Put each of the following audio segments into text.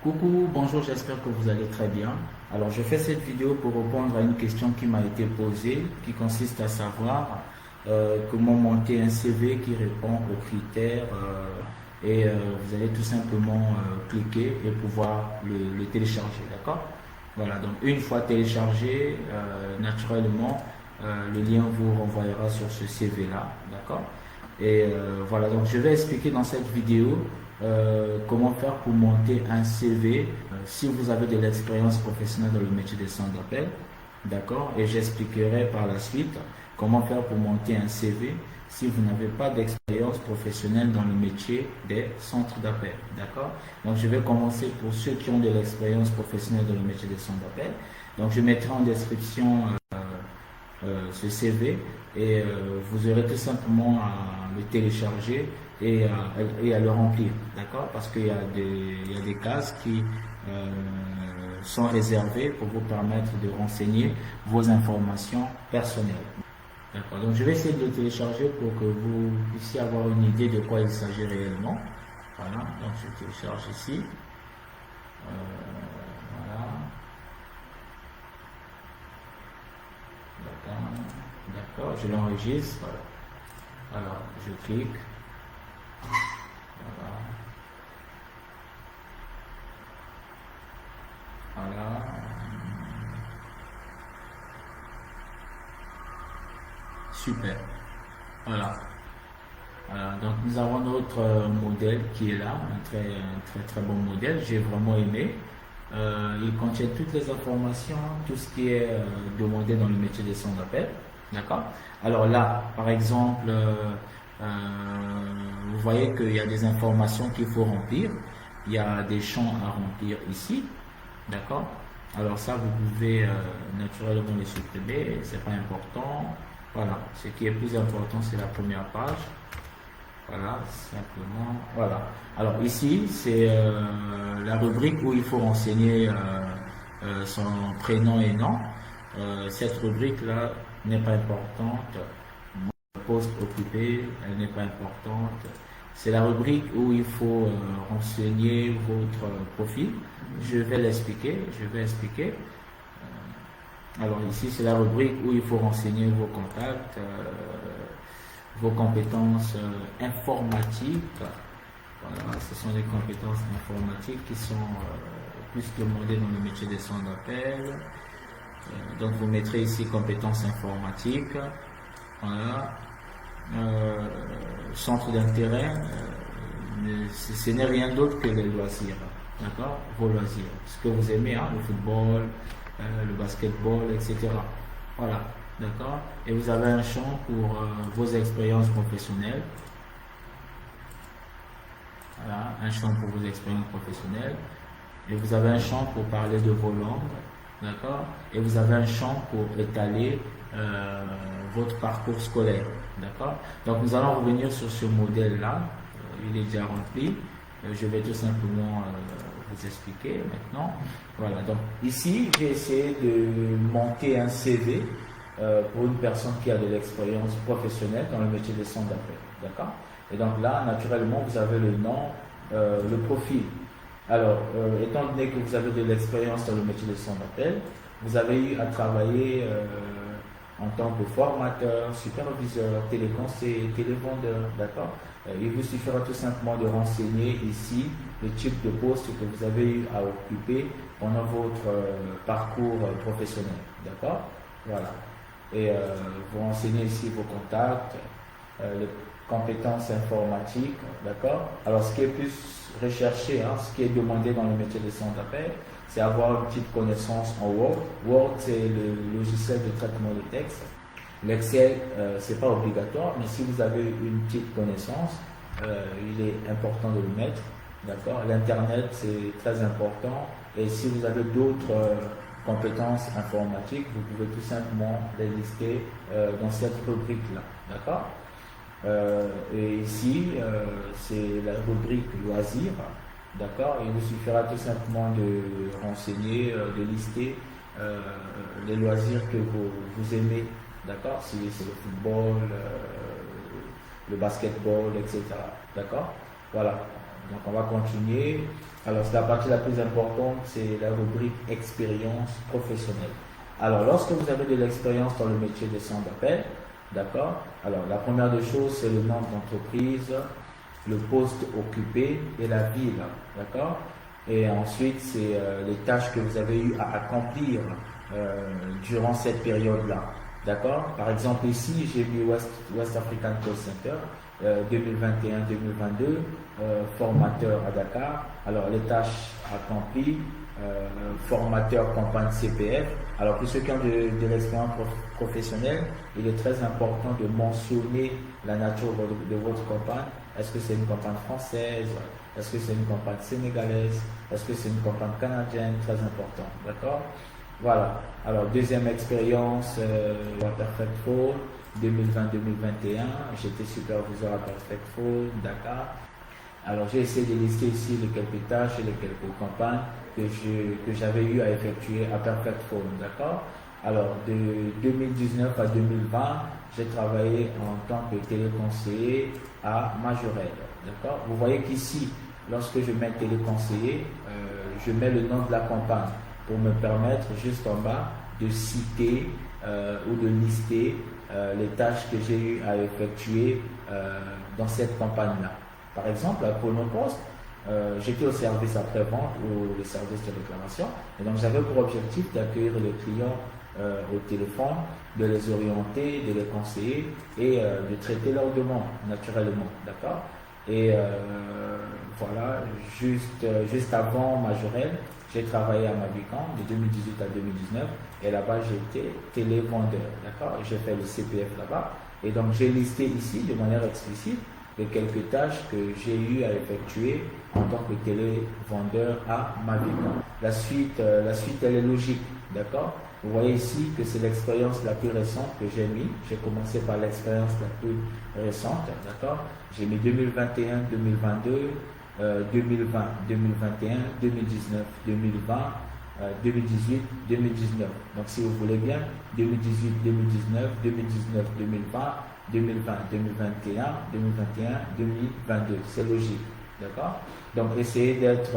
Coucou, bonjour, j'espère que vous allez très bien. Alors, je fais cette vidéo pour répondre à une question qui m'a été posée, qui consiste à savoir comment monter un CV qui répond aux critères vous allez tout simplement cliquer et pouvoir le télécharger, d'accord? Voilà, donc une fois téléchargé, naturellement, le lien vous renvoyera sur ce CV-là, d'accord? Voilà, donc je vais expliquer dans cette vidéo comment faire pour monter un CV si vous avez de l'expérience professionnelle dans le métier des centres d'appel, d'accord? Et j'expliquerai par la suite comment faire pour monter un CV si vous n'avez pas d'expérience professionnelle dans le métier des centres d'appel, d'accord? Donc je vais commencer pour ceux qui ont de l'expérience professionnelle dans le métier des centres d'appel. Donc je mettrai en description ce CV vous aurez tout simplement à le télécharger et à le remplir, d'accord? Parce qu'il y a des cases qui sont réservées pour vous permettre de renseigner vos informations personnelles. D'accord. Donc je vais essayer de le télécharger pour que vous puissiez avoir une idée de quoi il s'agit réellement. Voilà, donc je télécharge ici. Voilà. D'accord, je l'enregistre. Voilà. Alors, je clique. Voilà. Voilà. Super. Voilà. Voilà. Donc, nous avons notre modèle qui est là, un très bon modèle. J'ai vraiment aimé. Il contient toutes les informations, tout ce qui est demandé dans le métier des centres d'appel. D'accord? Alors là, par exemple, vous voyez qu'il y a des informations qu'il faut remplir. Il y a des champs à remplir ici. D'accord? Alors ça, vous pouvez naturellement les supprimer, c'est pas important. Voilà, ce qui est plus important, c'est la première page. Voilà, simplement. Voilà. Alors ici, c'est la rubrique où il faut renseigner son prénom et nom. Cette rubrique-là n'est pas importante. Poste occupé, elle n'est pas importante. C'est la rubrique où il faut renseigner votre profil. Je vais l'expliquer. Alors ici, c'est la rubrique où il faut renseigner vos contacts, vos compétences informatiques. Voilà, ce sont des compétences informatiques qui sont plus demandées dans le métier des centres d'appel. Donc vous mettrez ici compétences informatiques. Voilà. Centre d'intérêt, ce n'est rien d'autre que les loisirs. D'accord? Vos loisirs. Ce que vous aimez, hein, le football, le basketball, etc. Voilà. D'accord? Et vous avez un champ pour vos expériences professionnelles. Voilà, un champ pour vos expériences professionnelles. Et vous avez un champ pour parler de vos langues. D'accord? Et vous avez un champ pour étaler votre parcours scolaire. D'accord? Donc nous allons revenir sur ce modèle-là. Il est déjà rempli. Je vais tout simplement vous expliquer maintenant. Voilà, donc ici, j'ai essayé de monter un CV pour une personne qui a de l'expérience professionnelle dans le métier des centres d'appel. D'accord? Et donc là, naturellement, vous avez le nom, le profil. Alors, étant donné que vous avez de l'expérience dans le métier des centres d'appel, vous avez eu à travailler en tant que formateur, superviseur, téléconseiller, télévendeur, d'accord? Il vous suffira tout simplement de renseigner ici le type de poste que vous avez eu à occuper pendant votre parcours professionnel, d'accord? Voilà. Et vous renseignez ici vos contacts, les compétences informatiques, d'accord? Alors, ce qui est plus recherché, hein, ce qui est demandé dans le métier de centre d'appel, c'est avoir une petite connaissance en Word. Word, c'est le logiciel de traitement de texte. L'Excel, c'est pas obligatoire, mais si vous avez une petite connaissance, il est important de le mettre, d'accord? L'Internet, c'est très important. Et si vous avez d'autres compétences informatiques, vous pouvez tout simplement les lister dans cette rubrique-là, d'accord? Et ici, c'est la rubrique loisirs, d'accord? Il vous suffira tout simplement de renseigner, de lister les loisirs que vous aimez, d'accord? Si c'est le football, le basketball, etc. D'accord? Voilà. Donc on va continuer. Alors la partie la plus importante, c'est la rubrique expérience professionnelle. Alors lorsque vous avez de l'expérience dans le métier de centre d'appel, d'accord, alors la première des choses, c'est le nom d'entreprise, le poste occupé et la ville, d'accord. Et ensuite, c'est les tâches que vous avez eu à accomplir durant cette période-là. D'accord. Par exemple, ici, j'ai mis West African Call Center 2021-2022, formateur à Dakar. Alors, les tâches accomplies, formateur campagne CPF. Alors, pour ceux qui ont de l'expérience professionnelle, il est très important de mentionner la nature de votre campagne. Est-ce que c'est une campagne française? Est-ce que c'est une campagne sénégalaise? Est-ce que c'est une campagne canadienne? Très important. D'accord. Voilà. Alors, deuxième expérience, à Perfect Phone, 2020-2021. J'étais superviseur à Perfect Phone, Dakar. Alors, j'ai essayé de lister ici les quelques tâches et les quelques campagnes que j'avais eu à effectuer à Perfect Phone, d'accord. Alors, de 2019 à 2020, j'ai travaillé en tant que téléconseiller à Majorelle, d'accord. Vous voyez qu'ici, lorsque je mets téléconseiller, je mets le nom de la campagne pour me permettre juste en bas de citer ou de lister les tâches que j'ai eu à effectuer dans cette campagne-là. Par exemple, pour nos postes, j'étais au service après-vente ou le service de réclamation, et donc j'avais pour objectif d'accueillir les clients au téléphone, de les orienter, de les conseiller et de traiter leurs demandes naturellement, d'accord. Et voilà, juste avant Majorelle, j'ai travaillé à Mabicon de 2018 à 2019 et là-bas j'étais télévendeur, d'accord. J'ai fait le CPF là-bas et donc j'ai listé ici de manière explicite les quelques tâches que j'ai eu à effectuer en tant que télévendeur à Mabicon. La suite elle est logique, d'accord. Vous voyez ici que c'est l'expérience la plus récente que j'ai mis. J'ai commencé par l'expérience la plus récente, d'accord. J'ai mis 2021, 2022, 2020, 2021, 2019, 2020, 2018, 2019. Donc si vous voulez bien, 2018, 2019, 2019, 2020, 2020, 2021, 2021, 2022. C'est logique, d'accord. Donc essayez d'être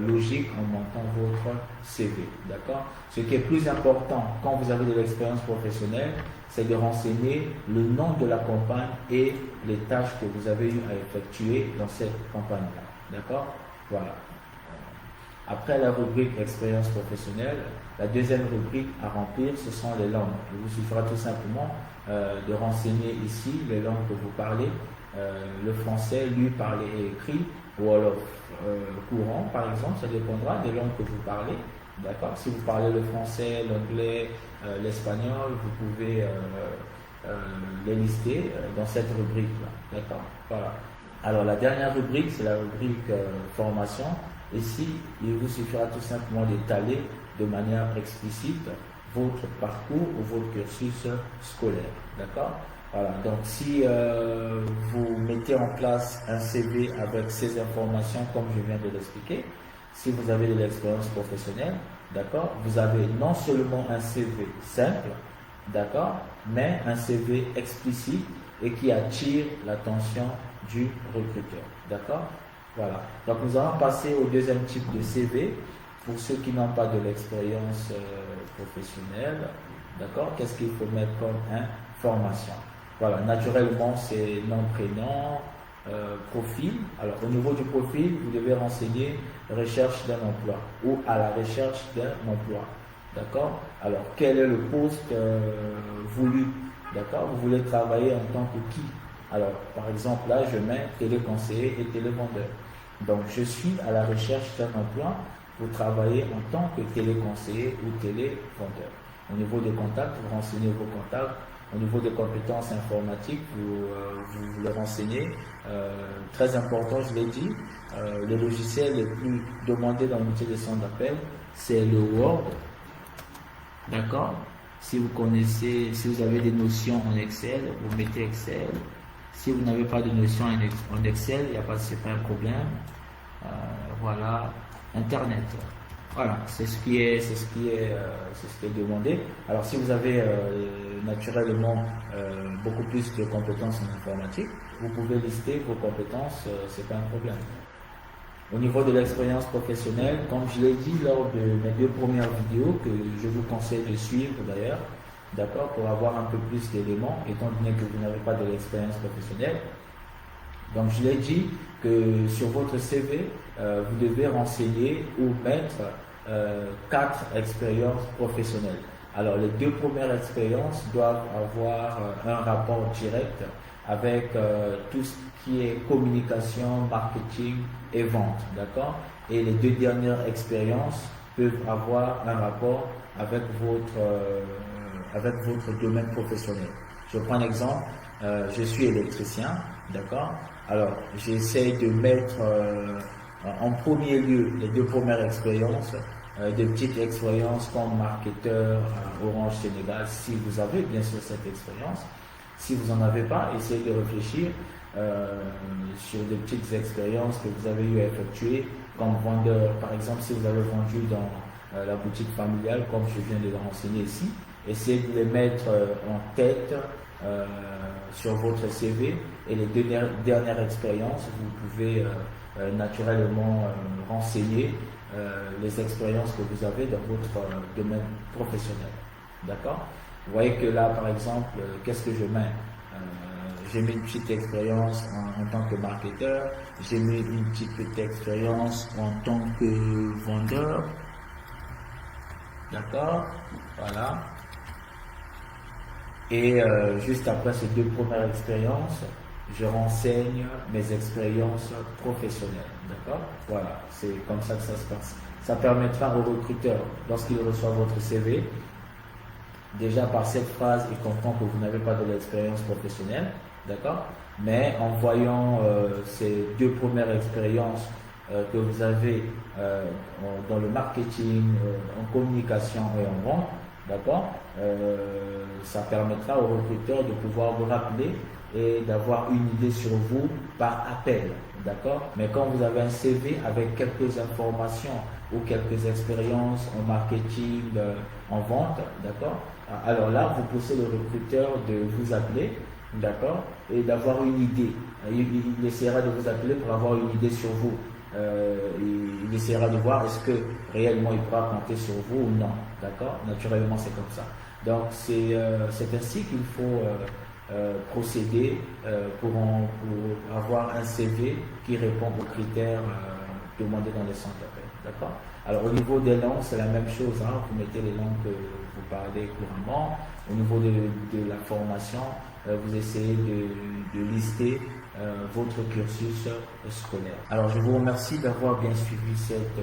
logique en montant votre CV, d'accord. Ce qui est plus important quand vous avez de l'expérience professionnelle, c'est de renseigner le nom de la campagne et les tâches que vous avez eu à effectuer dans cette campagne-là. D'accord. Voilà. Après la rubrique expérience professionnelle, la deuxième rubrique à remplir, ce sont les langues. Il vous suffira tout simplement de renseigner ici les langues que vous parlez, le français, lu, parlé et écrit, ou alors courant par exemple, ça dépendra des langues que vous parlez. D'accord. Si vous parlez le français, l'anglais, l'espagnol, vous pouvez les lister dans cette rubrique-là. D'accord. Voilà. Alors la dernière rubrique, c'est la rubrique formation. Ici, il vous suffira tout simplement d'étaler de manière explicite votre parcours ou votre cursus scolaire. D'accord. Voilà. Donc si vous mettez en place un CV avec ces informations comme je viens de l'expliquer, si vous avez de l'expérience professionnelle, d'accord, vous avez non seulement un CV simple, d'accord, mais un CV explicite et qui attire l'attention du recruteur, d'accord. Voilà. Donc nous allons passer au deuxième type de CV pour ceux qui n'ont pas de l'expérience professionnelle, d'accord. Qu'est-ce qu'il faut mettre comme information? Voilà, naturellement c'est nom, prénom, profil. Alors au niveau du profil, vous devez renseigner recherche d'un emploi ou à la recherche d'un emploi, d'accord. Alors quel est le poste voulu, d'accord. Vous voulez travailler en tant que qui? Alors par exemple là je mets téléconseiller et télévendeur. Donc je suis à la recherche d'un emploi pour travailler en tant que téléconseiller ou télévendeur. Au niveau des contacts, vous renseignez vos contacts. Au niveau des compétences informatiques, vous les renseignez. Très important, je l'ai dit, les logiciels les plus demandés dans le métier des centres d'appel, c'est le Word. D'accord. Si vous connaissez, si vous avez des notions en Excel, vous mettez Excel. Si vous n'avez pas de notions en Excel, il n'y a pas, c'est pas un problème. Voilà, Internet. Voilà, c'est ce qui est demandé. Alors si vous avez naturellement beaucoup plus de compétences en informatique, vous pouvez lister vos compétences, c'est pas un problème. Au niveau de l'expérience professionnelle, comme je l'ai dit lors de mes 2 premières vidéos, que je vous conseille de suivre d'ailleurs, d'accord, pour avoir un peu plus d'éléments, étant donné que vous n'avez pas de l'expérience professionnelle. Donc je l'ai dit que sur votre CV, vous devez renseigner ou mettre 4 expériences professionnelles. Alors les 2 premières expériences doivent avoir un rapport direct avec tout ce qui est communication, marketing et vente, d'accord? Et les 2 dernières expériences peuvent avoir un rapport avec votre domaine professionnel. Je prends un exemple, je suis électricien, d'accord? Alors, j'essaie de mettre en premier lieu les 2 premières expériences, des petites expériences comme marketeur à Orange Sénégal, si vous avez bien sûr cette expérience. Si vous n'en avez pas, essayez de réfléchir sur des petites expériences que vous avez eu à effectuer comme vendeur. Par exemple, si vous avez vendu dans la boutique familiale, comme je viens de le renseigner ici, essayez de les mettre en tête sur votre CV, et les 2 dernières expériences, vous pouvez naturellement renseigner les expériences que vous avez dans votre domaine professionnel. D'accord? Vous voyez que là, par exemple, qu'est-ce que je mets? J'ai mis une petite expérience en tant que marketeur, j'ai mis une petite expérience en tant que vendeur. D'accord? Voilà. Et juste après ces 2 premières expériences, je renseigne mes expériences professionnelles. D'accord? Voilà, c'est comme ça que ça se passe. Ça permettra au recruteur, lorsqu'il reçoit votre CV, déjà par cette phrase, il comprend que vous n'avez pas de l'expérience professionnelle. D'accord? Mais en voyant ces 2 premières expériences que vous avez dans le marketing, en communication et en vente, d'accord, ça permettra au recruteur de pouvoir vous rappeler et d'avoir une idée sur vous par appel, d'accord. Mais quand vous avez un CV avec quelques informations ou quelques expériences en marketing, en vente, d'accord, alors là, vous poussez le recruteur de vous appeler, d'accord, et d'avoir une idée. Il essaiera de vous appeler pour avoir une idée sur vous. Il essaiera de voir est-ce que réellement il pourra compter sur vous ou non, d'accord. Naturellement, c'est comme ça. Donc c'est ainsi qu'il faut procéder pour avoir un CV qui répond aux critères demandés dans les centres d'appel, d'accord. Alors au niveau des langues, c'est la même chose, hein. Vous mettez les langues que vous parlez couramment. Au niveau de la formation, vous essayez de lister votre cursus scolaire. Alors je vous remercie d'avoir bien suivi cette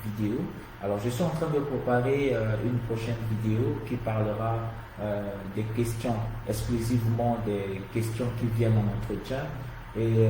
vidéo. Alors je suis en train de préparer une prochaine vidéo qui parlera des questions, exclusivement des questions qui viennent en entretien, et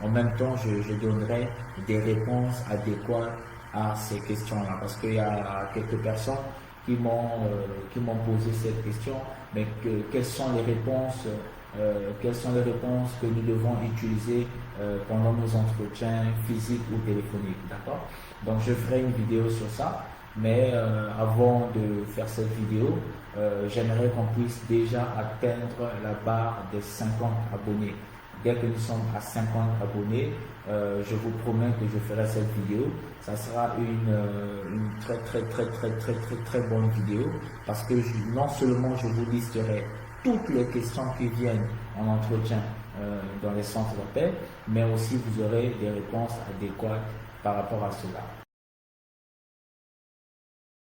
en même temps je donnerai des réponses adéquates à ces questions-là, parce qu'il y a quelques personnes qui m'ont posé cette question, mais quelles sont les réponses que nous devons utiliser pendant nos entretiens physiques ou téléphoniques, d'accord. Donc je ferai une vidéo sur ça, mais avant de faire cette vidéo, j'aimerais qu'on puisse déjà atteindre la barre des 50 abonnés. Dès que nous sommes à 50 abonnés, je vous promets que je ferai cette vidéo. Ça sera une très bonne vidéo, parce que non seulement je vous listerai toutes les questions qui viennent en entretien dans les centres d'appel, mais aussi vous aurez des réponses adéquates par rapport à cela.